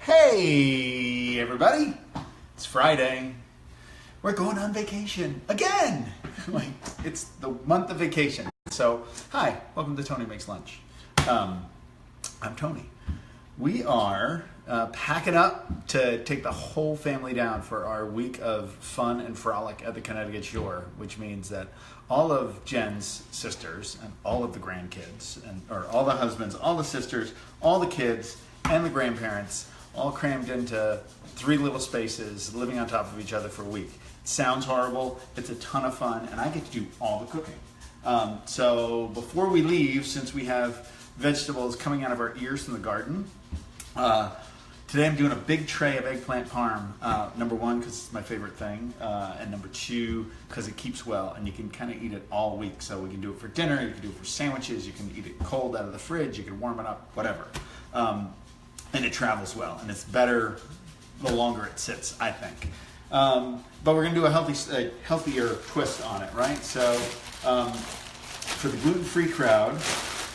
Hey everybody, it's Friday. We're going on vacation again. It's the month of vacation. So, hi, welcome to Tony Makes Lunch. I'm Tony. We are packing up to take the whole family down for our week of fun and frolic at the Connecticut shore, which means that all of Jen's sisters and all of the grandkids, or all the husbands, all the sisters, all the kids, and the grandparents, all crammed into 3 little spaces, living on top of each other for a week. It sounds horrible, it's a ton of fun, and I get to do all the cooking. So before we leave, since we have vegetables coming out of our ears from the garden, today I'm doing a big tray of eggplant parm. Number 1, because it's my favorite thing, and number 2, because it keeps well, and you can kind of eat it all week. So we can do it for dinner, you can do it for sandwiches, you can eat it cold out of the fridge, you can warm it up, whatever. And it travels well, and it's better the longer it sits, I think. But we're going to do a healthier twist on it, right? So for the gluten-free crowd,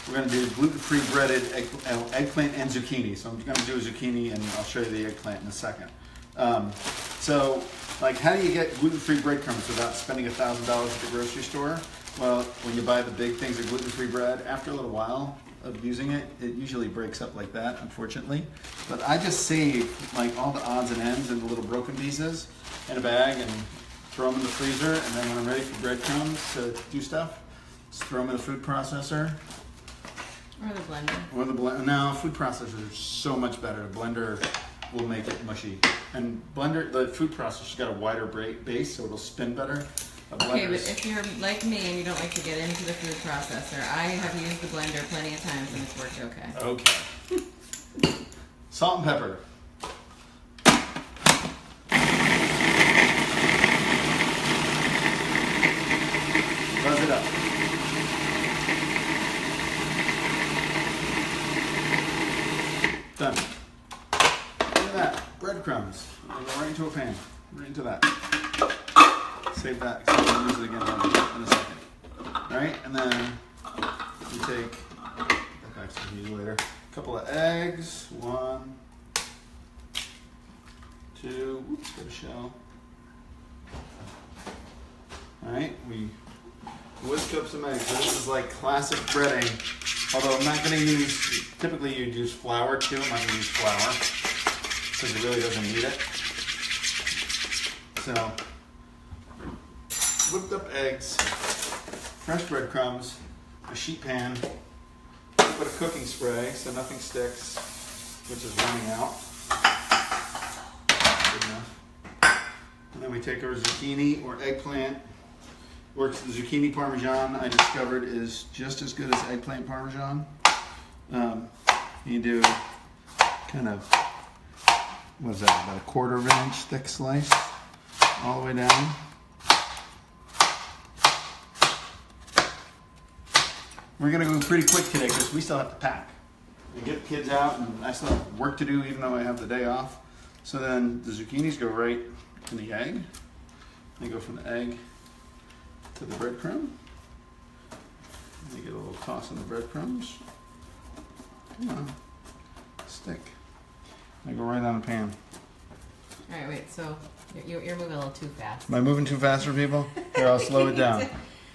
we're going to do gluten-free breaded eggplant and zucchini. So I'm going to do a zucchini, and I'll show you the eggplant in a second. So, how do you get gluten-free breadcrumbs without spending $1,000 at the grocery store? Well, when you buy the big things of gluten-free bread, after a little while of using it, it usually breaks up like that, unfortunately. But I just save all the odds and ends and the little broken pieces in a bag and throw them in the freezer. And then when I'm ready for breadcrumbs to do stuff, just throw them in the food processor. Or the blender. Or the blender. No, food processors are so much better. The blender will make it mushy. And the food processor's got a wider base, so it'll spin better. Okay, but if you're like me and you don't like to get into the food processor, I have used the blender plenty of times and it's worked okay. Okay. Salt and pepper. Buzz it up. Done. Look at that. Breadcrumbs. I'll go right into a pan. Right into that. Save that because I'll use it again in a second. Alright, and then you take, get back to you later, a couple of eggs. 1, 2, oops, got a shell. Alright, we whisk up some eggs. This is like classic breading. Although I'm not going to use, typically you'd use flour too. I'm not going to use flour because it really doesn't need it. So, whipped up eggs, fresh breadcrumbs, a sheet pan, put a cooking spray so nothing sticks, which is running out. Good enough. And then we take our zucchini or eggplant. Works. The zucchini parmesan I discovered is just as good as eggplant parmesan. You do kind of, what is that, about 1/4 of an inch thick slice all the way down. We're going to go pretty quick today because we still have to pack and get the kids out, and I still have work to do even though I have the day off. So then the zucchinis go right in the egg. They go from the egg to the breadcrumb. They get a little toss in the breadcrumbs. Come on, stick. They go right on the pan. All right, wait. So you're moving a little too fast. Am I moving too fast for people? Here, I'll slow it down.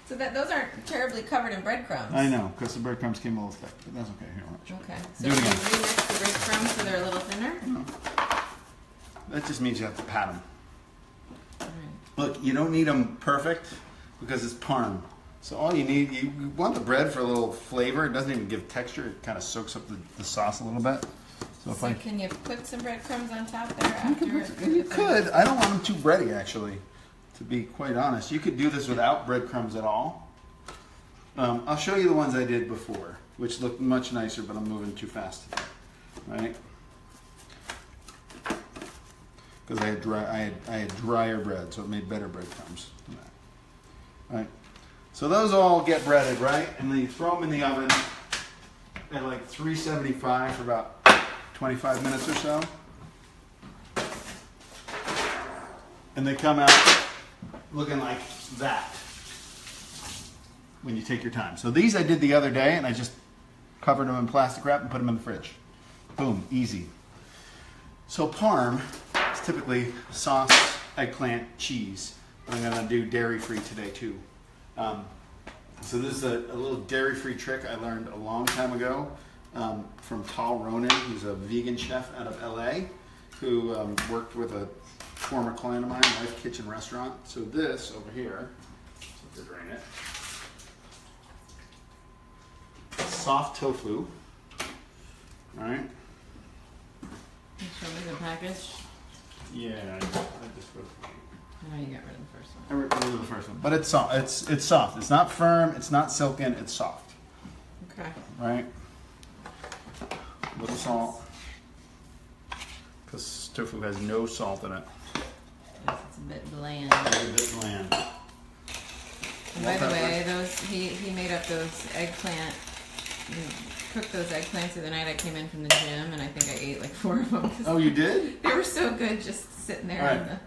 So those aren't terribly covered in breadcrumbs. I know, because the breadcrumbs came a little thick, but that's okay. Here, watch. Okay. So do it can you again. remix the breadcrumbs so they're a little thinner? No. That just means you have to pat them. All right. Look, you don't need them perfect because it's parm. So all you need, you want the bread for a little flavor. It doesn't even give texture. It kind of soaks up the sauce a little bit. So can you put some breadcrumbs on top there after? You could. I don't want them too bready, actually, to be quite honest. You could do this without breadcrumbs at all. I'll show you the ones I did before, which looked much nicer, but I'm moving too fast today, right? Because I had drier bread, so it made better breadcrumbs. Right. So those all get breaded, right? And then you throw them in the oven at like 375 for about 25 minutes or so. And they come out looking like that when you take your time. So these I did the other day, and I just covered them in plastic wrap and put them in the fridge. Boom, easy. So parm is typically sauce, eggplant, cheese. But I'm gonna do dairy-free today too. So this is a little dairy-free trick I learned a long time ago from Tal Ronan, who's a vegan chef out of LA, who worked with a former client of mine, Life Kitchen Restaurant. So this over here, to drain it, soft tofu. All right. You show me the package. Yeah, I just put. Oh, you got rid of the first one. I got rid of the first one, but it's soft. It's soft. It's not firm. It's not silken. It's soft. Okay. Right. A little salt, because tofu has no salt in it. Yes, it's a bit bland. It's a bit bland. And by the way, he made up those eggplant. He cooked those eggplants the other night. I came in from the gym and I think I ate like 4 of them. Oh, you did? They were so good, just sitting there. Right. In the...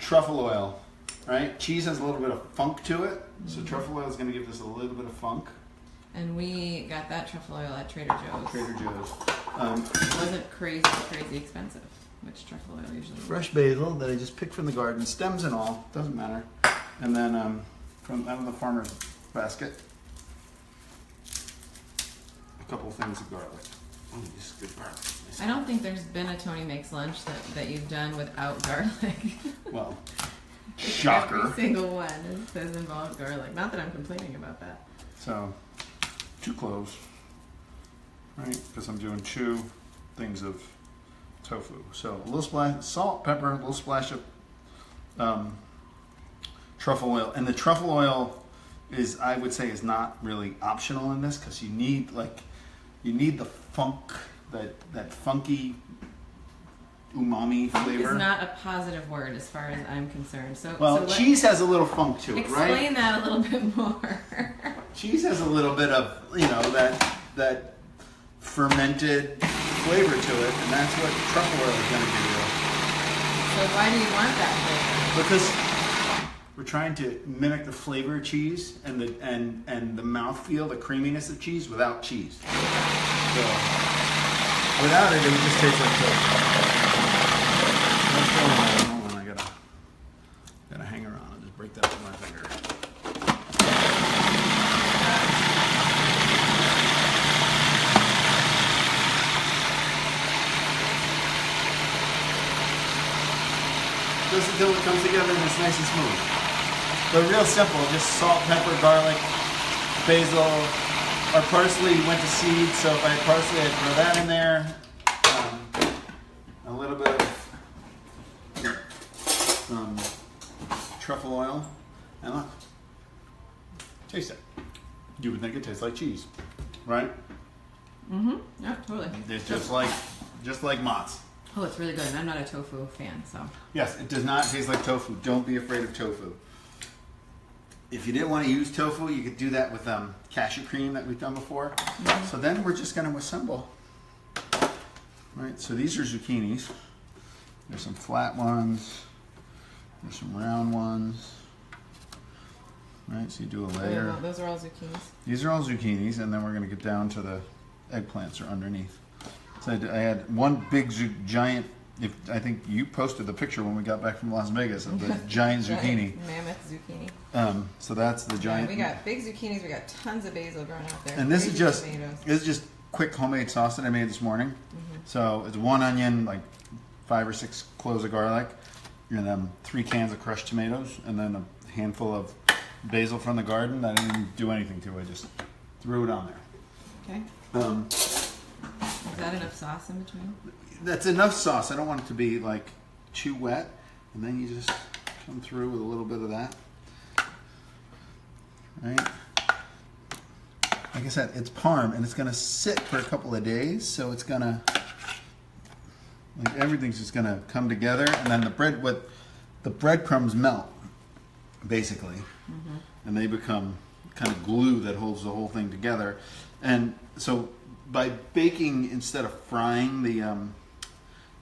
Truffle oil, right? Cheese has a little bit of funk to it, so truffle oil is going to give this a little bit of funk. And we got that truffle oil at Trader Joe's. Trader Joe's. It wasn't crazy expensive, which truffle oil usually is. Fresh basil that I just picked from the garden, stems and all, doesn't matter. And then from out of the farmer's basket, a couple things of garlic. Oh, this is good garlic. Nice. I don't think there's been a Tony Makes Lunch that you've done without garlic. Well, shocker. Every single one says involved garlic. Not that I'm complaining about that. So, 2 cloves, right? Because I'm doing 2 things of tofu. So a little splash, salt, pepper, a little splash of truffle oil. And the truffle oil is, I would say, is not really optional in this, because you need the funk, that funky umami flavor. It's not a positive word as far as I'm concerned. So cheese has a little funk to it, right? Explain that a little bit more. Cheese has a little bit of, that fermented flavor to it, and that's what truffle oil is going to give you. So why do you want that flavor? Because we're trying to mimic the flavor of cheese and the mouthfeel, the creaminess of cheese without cheese. So without it, it would just taste like tofu. What's going on? Hold on, I gotta hang around. I'll just break that with my finger. Just until it comes together and it's nice and smooth. But real simple, just salt, pepper, garlic, basil. Our parsley went to seed, so if I had parsley, I'd throw that in there. A little bit of truffle oil. And look, taste it. You would think it tastes like cheese, right? Mm-hmm. Yeah, totally. It's just like Mott's. Oh, it's really good. And I'm not a tofu fan, so. Yes, it does not taste like tofu. Don't be afraid of tofu. If you didn't want to use tofu, you could do that with cashew cream that we've done before. Mm-hmm. So then we're just going to assemble. Right, so these are zucchinis. There's some flat ones. There's some round ones. Right, so you do a layer. Oh, those are all zucchinis? These are all zucchinis, and then we're going to get down to the eggplants are underneath. So I had one big giant, I think you posted the picture when we got back from Las Vegas of the giant zucchini. Mammoth zucchini. So that's the giant. Yeah, we got big zucchinis, we got tons of basil growing out there. And this is just quick homemade sauce that I made this morning. Mm-hmm. So it's 1 onion, like 5 or 6 cloves of garlic, and 3 cans of crushed tomatoes, and then a handful of basil from the garden that I didn't do anything to. I just threw it on there. Okay. Is that enough sauce in between? That's enough sauce. I don't want it to be like too wet. And then you just come through with a little bit of that. Right? Like I said, it's parm, and it's going to sit for a couple of days. So it's going to, like, everything's just going to come together. And then the breadcrumbs melt, basically. Mm-hmm. And they become kind of glue that holds the whole thing together. And so by baking instead of frying the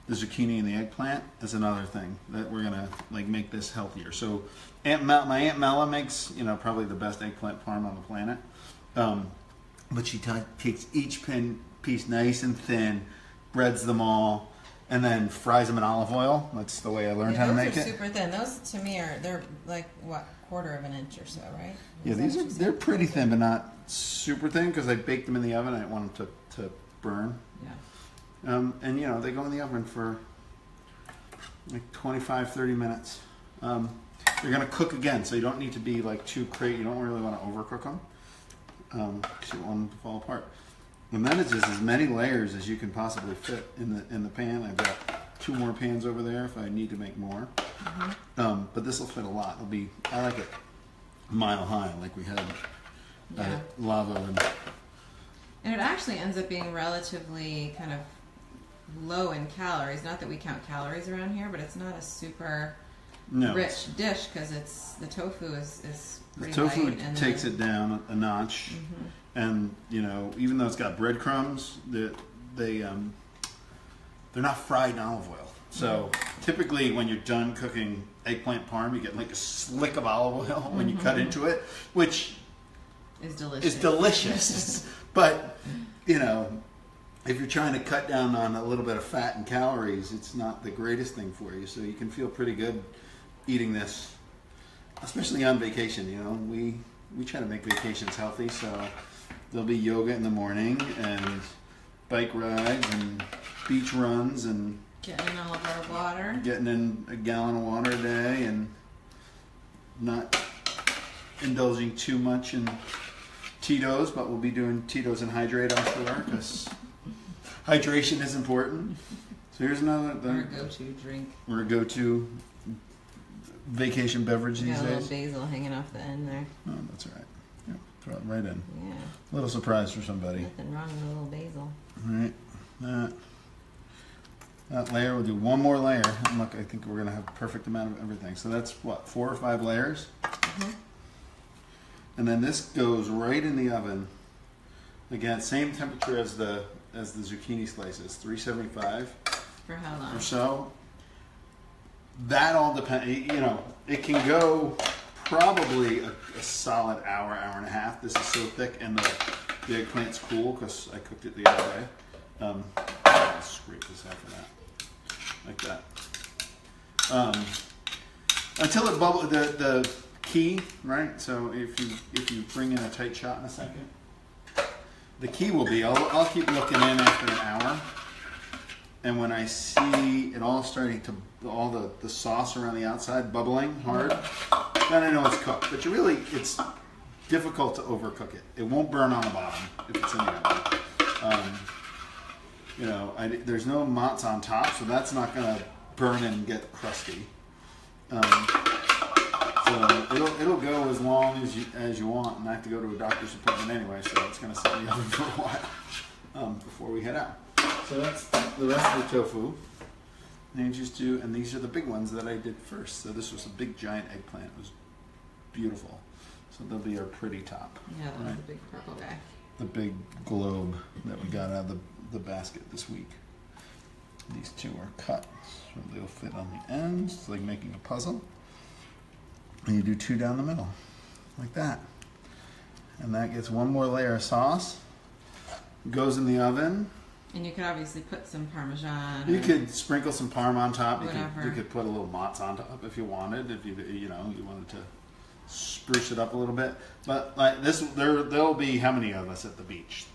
zucchini and the eggplant is another thing that we're gonna make this healthier. So my Aunt Mella makes probably the best eggplant parm on the planet, but she takes each piece nice and thin, breads them all, and then fries them in olive oil. That's the way I learned how to make it. Those are super thin. Those to me they're like what, quarter of an inch or so, right? Yeah, they're pretty thin, but not super thin because I baked them in the oven. I didn't want them to burn. Yeah. And you know, they go in the oven for like 25-30 minutes. They're gonna cook again, so you don't need to be like too crazy. You don't really want to overcook them because you don't want them to fall apart. And then it's just as many layers as you can possibly fit in the pan. I've got 2 more pans over there if I need to make more. Mm-hmm. But this will fit a lot. It'll be, I like it mile high, like we had lava and it actually ends up being relatively kind of low in calories. Not that we count calories around here, but it's not a super rich dish because it's the tofu is pretty the tofu light and takes it down a notch. Mm-hmm. And you know, even though it's got breadcrumbs, they're not fried in olive oil. So typically, when you're done cooking eggplant parm, you get like a slick of olive oil when you cut into it, which is delicious. But you know, if you're trying to cut down on a little bit of fat and calories, it's not the greatest thing for you. So you can feel pretty good eating this, especially on vacation. You know, we try to make vacations healthy, so there'll be yoga in the morning and bike rides and beach runs and getting in all of our water. Getting in a gallon of water a day and not indulging too much in Tito's, but we'll be doing Tito's and Hydrate, I'm sure, because hydration is important. So here's another. Our go-to drink. We're a go-to vacation beverage these days. Got a little basil hanging off the end there. Oh, that's all right. Yeah, throw it right in. Yeah. A little surprise for somebody. Nothing wrong with a little basil. All right. That layer, we'll do one more layer. And look, I think we're going to have a perfect amount of everything. So that's what, 4 or 5 layers? Mm-hmm. And then this goes right in the oven. Again, same temperature as the zucchini slices, 375. For how long? Or so. That all depends. You know, it can go probably a solid hour, hour and a half. This is so thick, and the eggplant's cool because I cooked it the other day. I'll scrape this off of that, like that. Until it bubbles. The key, right? So if you bring in a tight shot in a second, the key will be I'll keep looking in after an hour, and when I see it all starting to all the sauce around the outside bubbling hard, then I know it's cooked. But it's difficult to overcook it. It won't burn on the bottom if it's in the oven. You know, there's no mozz on top, so that's not going to burn and get crusty. So it'll go as long as you want, and I have to go to a doctor's appointment anyway, so it's going to sit in the oven for a while before we head out. So that's the rest of the tofu. And these are the big ones that I did first. So this was a big giant eggplant. It was beautiful. So they'll be our pretty top. Yeah, that was the big purple guy. The big globe that we got out of the basket this week. These 2 are cut, so they'll fit on the ends. It's like making a puzzle. And you do 2 down the middle, like that. And that gets 1 more layer of sauce. Goes in the oven. And you could obviously put some Parmesan. You could sprinkle some Parm on top. Whatever. You could put a little mozz on top if you wanted. If you wanted to spruce it up a little bit. But like this, there'll be how many of us at the beach?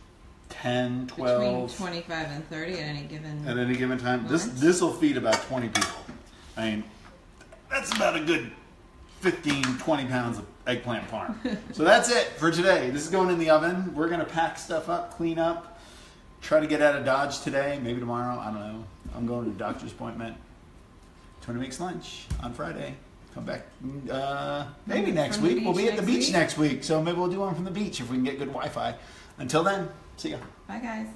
10, 12. Between 25 and 30 at any given time. moment. This will feed about 20 people. I mean, that's about a good 15, 20 pounds of eggplant parm. So that's it for today. This is going in the oven. We're going to pack stuff up, clean up, try to get out of Dodge today, maybe tomorrow. I don't know. I'm going to a doctor's appointment. Tony makes lunch on Friday. Come back maybe next week. We'll be at the beach next week. So maybe we'll do one from the beach if we can get good Wi-Fi. Until then, see ya. Bye, guys.